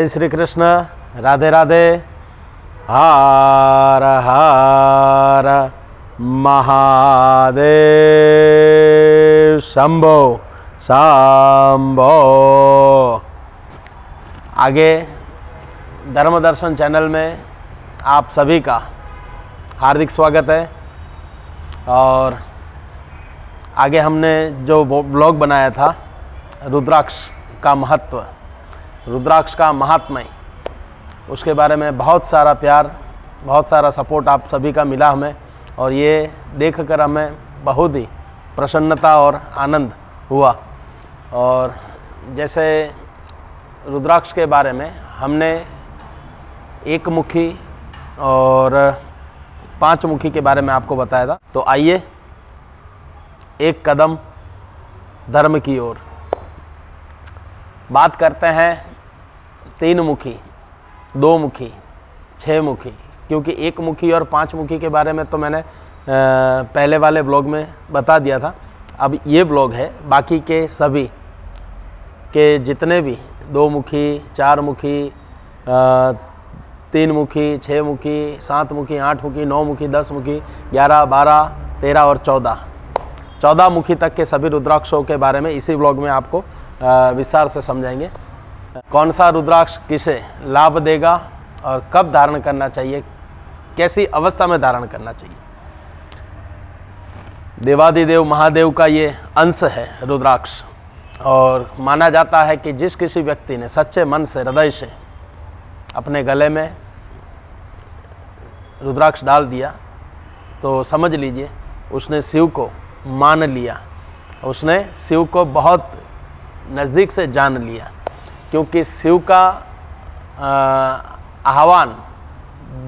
जय श्री कृष्ण, राधे राधे। हर हर महादेव, शंभो शंभो। आगे धर्म दर्शन चैनल में आप सभी का हार्दिक स्वागत है। और आगे हमने जो ब्लॉग बनाया था रुद्राक्ष का महत्व, रुद्राक्ष का महात्म्य, उसके बारे में बहुत सारा प्यार, बहुत सारा सपोर्ट आप सभी का मिला हमें। और ये देखकर हमें बहुत ही प्रसन्नता और आनंद हुआ। और जैसे रुद्राक्ष के बारे में हमने एक मुखी और पांच मुखी के बारे में आपको बताया था, तो आइए एक कदम धर्म की ओर बात करते हैं। तीन मुखी, दो मुखी, छः मुखी, क्योंकि एक मुखी और पांच मुखी के बारे में तो मैंने पहले वाले ब्लॉग में बता दिया था। अब ये ब्लॉग है बाकी के सभी के जितने भी दो मुखी, चार मुखी, तीन मुखी, छः मुखी, सात मुखी, आठ मुखी, नौ मुखी, 10 मुखी, 11, 12, 13 और 14 मुखी तक के सभी रुद्राक्षों के बारे में इसी ब्लॉग में आपको विस्तार से समझाएंगे। कौन सा रुद्राक्ष किसे लाभ देगा और कब धारण करना चाहिए, कैसी अवस्था में धारण करना चाहिए। देवादिदेव महादेव का ये अंश है रुद्राक्ष। और माना जाता है कि जिस किसी व्यक्ति ने सच्चे मन से, हृदय से अपने गले में रुद्राक्ष डाल दिया तो समझ लीजिए उसने शिव को मान लिया, उसने शिव को बहुत नज़दीक से जान लिया। क्योंकि शिव का आह्वान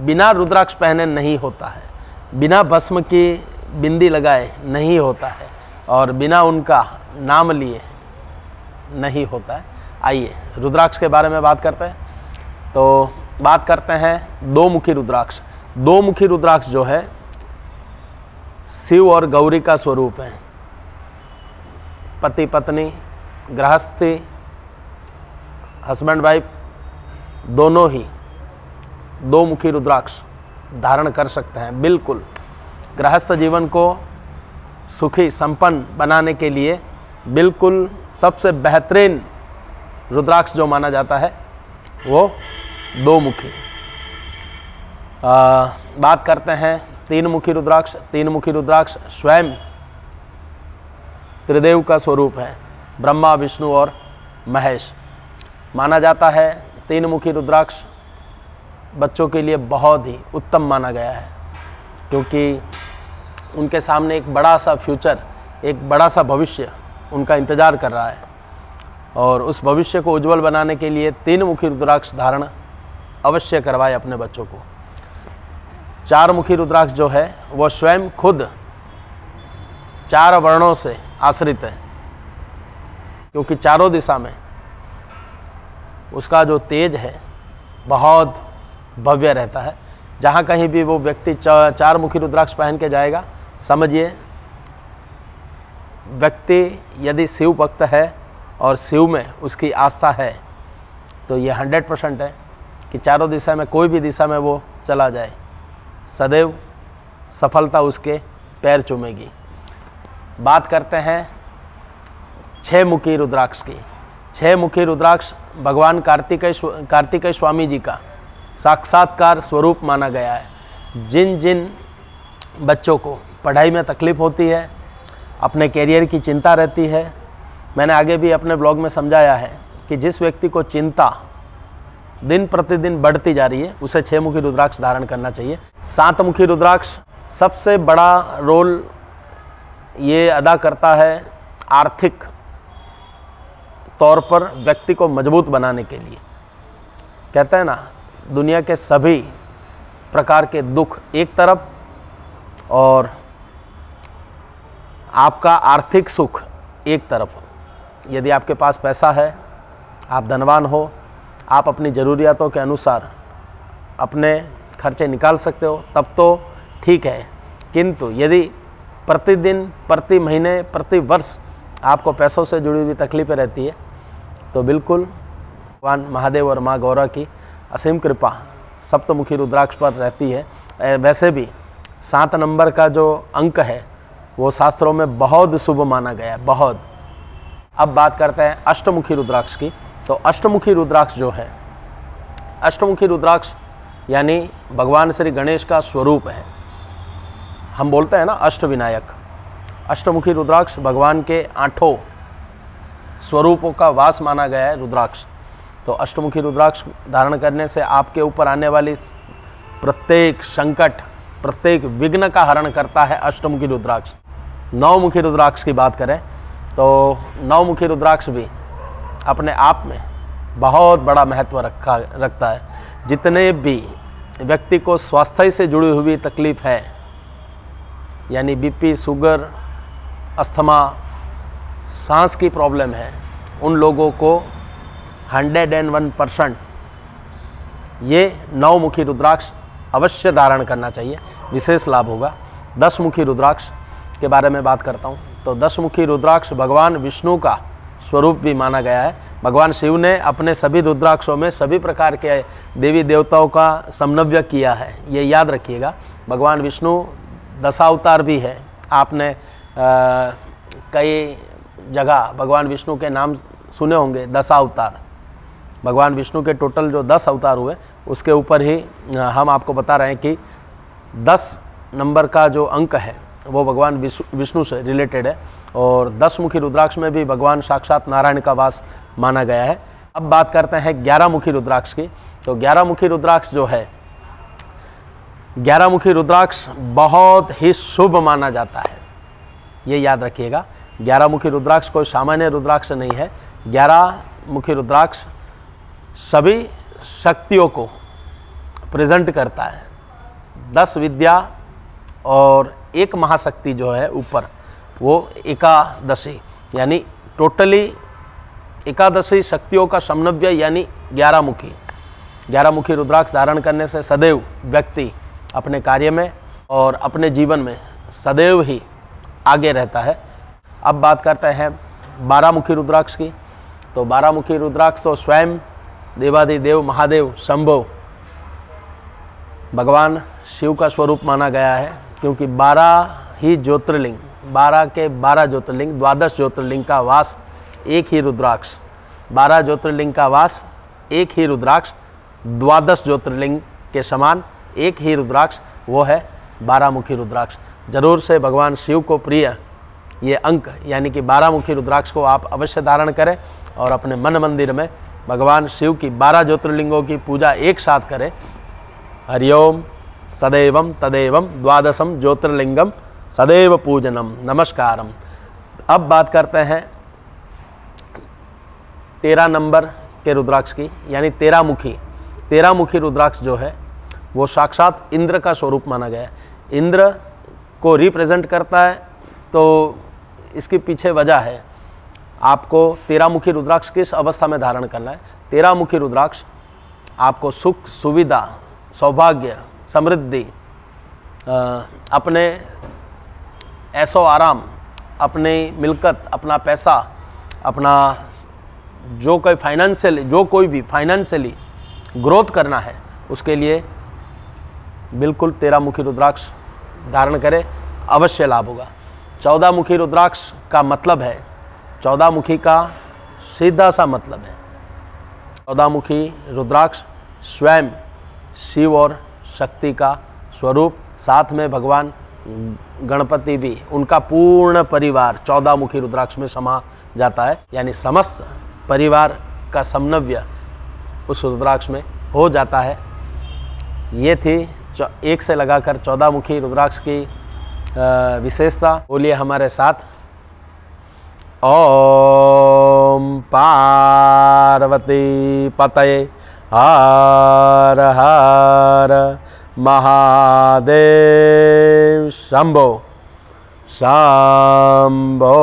बिना रुद्राक्ष पहने नहीं होता है, बिना भस्म की बिंदी लगाए नहीं होता है, और बिना उनका नाम लिए नहीं होता है। आइए रुद्राक्ष के बारे में बात करते हैं। तो बात करते हैं दो मुखी रुद्राक्ष। दो मुखी रुद्राक्ष जो है शिव और गौरी का स्वरूप है। पति पत्नी, गृहस्थी, हस्बैंड वाइफ दोनों ही दो मुखी रुद्राक्ष धारण कर सकते हैं। बिल्कुल गृहस्थ जीवन को सुखी संपन्न बनाने के लिए बिल्कुल सबसे बेहतरीन रुद्राक्ष जो माना जाता है वो दो मुखी। बात करते हैं तीन मुखी रुद्राक्ष। तीन मुखी रुद्राक्ष स्वयं त्रिदेव का स्वरूप है, ब्रह्मा, विष्णु और महेश। माना जाता है तीन मुखी रुद्राक्ष बच्चों के लिए बहुत ही उत्तम माना गया है, क्योंकि उनके सामने एक बड़ा सा फ्यूचर, एक बड़ा सा भविष्य उनका इंतज़ार कर रहा है। और उस भविष्य को उज्जवल बनाने के लिए तीन मुखी रुद्राक्ष धारण अवश्य करवाए अपने बच्चों को। चार मुखी रुद्राक्ष जो है वो स्वयं खुद चार वर्णों से आश्रित है, क्योंकि चारों दिशा में उसका जो तेज है बहुत भव्य रहता है। जहाँ कहीं भी वो व्यक्ति चार मुखी रुद्राक्ष पहन के जाएगा, समझिए व्यक्ति यदि शिव भक्त है और शिव में उसकी आस्था है तो ये 100% है कि चारों दिशा में, कोई भी दिशा में वो चला जाए, सदैव सफलता उसके पैर चूमेगी। बात करते हैं छः मुखी रुद्राक्ष की। छः मुखी रुद्राक्ष भगवान कार्तिकेय स्वामी जी का साक्षात्कार स्वरूप माना गया है। जिन जिन बच्चों को पढ़ाई में तकलीफ़ होती है, अपने कैरियर की चिंता रहती है, मैंने आगे भी अपने ब्लॉग में समझाया है कि जिस व्यक्ति को चिंता दिन प्रतिदिन बढ़ती जा रही है उसे छः मुखी रुद्राक्ष धारण करना चाहिए। सात मुखी रुद्राक्ष सबसे बड़ा रोल ये अदा करता है आर्थिक तौर पर व्यक्ति को मजबूत बनाने के लिए। कहते हैं ना, दुनिया के सभी प्रकार के दुख एक तरफ और आपका आर्थिक सुख एक तरफ। यदि आपके पास पैसा है, आप धनवान हो, आप अपनी ज़रूरियातों के अनुसार अपने खर्चे निकाल सकते हो, तब तो ठीक है। किंतु यदि प्रतिदिन, प्रति महीने, प्रति वर्ष आपको पैसों से जुड़ी हुई तकलीफ़ें रहती है तो बिल्कुल भगवान महादेव और माँ गौरा की असीम कृपा सप्तमुखी रुद्राक्ष पर रहती है। वैसे भी 7 नंबर का जो अंक है वो शास्त्रों में बहुत शुभ माना गया है, बहुत। अब बात करते हैं अष्टमुखी रुद्राक्ष की। तो अष्टमुखी रुद्राक्ष जो है, अष्टमुखी रुद्राक्ष यानी भगवान श्री गणेश का स्वरूप है। हम बोलते हैं ना अष्टविनायक। अष्टमुखी रुद्राक्ष भगवान के 8 स्वरूपों का वास माना गया है रुद्राक्ष। तो अष्टमुखी रुद्राक्ष धारण करने से आपके ऊपर आने वाली प्रत्येक संकट, प्रत्येक विघ्न का हरण करता है अष्टमुखी रुद्राक्ष। 9 मुखी रुद्राक्ष की बात करें तो 9 मुखी रुद्राक्ष भी अपने आप में बहुत बड़ा महत्व रखता है। जितने भी व्यक्ति को स्वास्थ्य से जुड़ी हुई तकलीफ है, यानी बीपी, शुगर, अस्थमा, सांस की प्रॉब्लम है, उन लोगों को 101% ये 9 मुखी रुद्राक्ष अवश्य धारण करना चाहिए, विशेष लाभ होगा। 10 मुखी रुद्राक्ष के बारे में बात करता हूँ। तो 10 मुखी रुद्राक्ष भगवान विष्णु का स्वरूप भी माना गया है। भगवान शिव ने अपने सभी रुद्राक्षों में सभी प्रकार के देवी देवताओं का समन्वय किया है, ये याद रखिएगा। भगवान विष्णु दशावतार भी है। आपने कई जगह भगवान विष्णु के नाम सुने होंगे, दशावतार। भगवान विष्णु के टोटल जो 10 अवतार हुए उसके ऊपर ही हम आपको बता रहे हैं कि 10 नंबर का जो अंक है वो भगवान विष्णु से रिलेटेड है। और 10 मुखी रुद्राक्ष में भी भगवान साक्षात नारायण का वास माना गया है। अब बात करते हैं 11 मुखी रुद्राक्ष की। तो 11 मुखी रुद्राक्ष जो है, 11 मुखी रुद्राक्ष बहुत ही शुभ माना जाता है, ये याद रखिएगा। 11 मुखी रुद्राक्ष कोई सामान्य रुद्राक्ष नहीं है। 11 मुखी रुद्राक्ष सभी शक्तियों को प्रेजेंट करता है। 10 विद्या और एक महाशक्ति जो है ऊपर, वो एकादशी, यानी टोटली एकादशी शक्तियों का समन्वय, यानी 11 मुखी। 11 मुखी रुद्राक्ष धारण करने से सदैव व्यक्ति अपने कार्य में और अपने जीवन में सदैव ही आगे रहता है। अब बात करते हैं 12 मुखी रुद्राक्ष की। तो 12 मुखी रुद्राक्ष तो स्वयं देवादिदेव महादेव शंभो भगवान शिव का स्वरूप माना गया है, क्योंकि 12 ही ज्योतिर्लिंग, 12 के 12 ज्योतिर्लिंग, 12 ज्योतिर्लिंग का वास एक ही रुद्राक्ष, 12 ज्योतिर्लिंग का वास एक ही रुद्राक्ष, 12 ज्योतिर्लिंग के समान एक ही रुद्राक्ष, वो है 12 मुखी रुद्राक्ष। जरूर से भगवान शिव को प्रिय ये अंक यानी कि 12 मुखी रुद्राक्ष को आप अवश्य धारण करें और अपने मन मंदिर में भगवान शिव की 12 ज्योतिर्लिंगों की पूजा एक साथ करें। हरिओम सदैवम तदेवम द्वादशम ज्योतिर्लिंगम सदैव पूजनम नमस्कारम। अब बात करते हैं 13 नंबर के रुद्राक्ष की, यानी 13 मुखी। 13 मुखी रुद्राक्ष जो है वो साक्षात इंद्र का स्वरूप माना गया है, इंद्र को रिप्रेजेंट करता है। तो इसके पीछे वजह है, आपको 13 मुखी रुद्राक्ष किस अवस्था में धारण करना है। 13 मुखी रुद्राक्ष आपको सुख, सुविधा, सौभाग्य, समृद्धि, अपने ऐशो आराम, अपनी मिल्कत, अपना पैसा, अपना जो कोई भी फाइनेंशियली ग्रोथ करना है, उसके लिए बिल्कुल 13 मुखी रुद्राक्ष धारण करें, अवश्य लाभ होगा। 14 मुखी रुद्राक्ष का मतलब है, 14 मुखी का सीधा सा मतलब है, 14 मुखी रुद्राक्ष स्वयं शिव और शक्ति का स्वरूप, साथ में भगवान गणपति भी, उनका पूर्ण परिवार 14 मुखी रुद्राक्ष में समा जाता है, यानी समस्त परिवार का समन्वय उस रुद्राक्ष में हो जाता है। ये थी 1 से लगाकर 14 मुखी रुद्राक्ष की विशेषता। बोलिए हमारे साथ, ओम पार्वती पतये हर हर महादेव शंभो शंभो।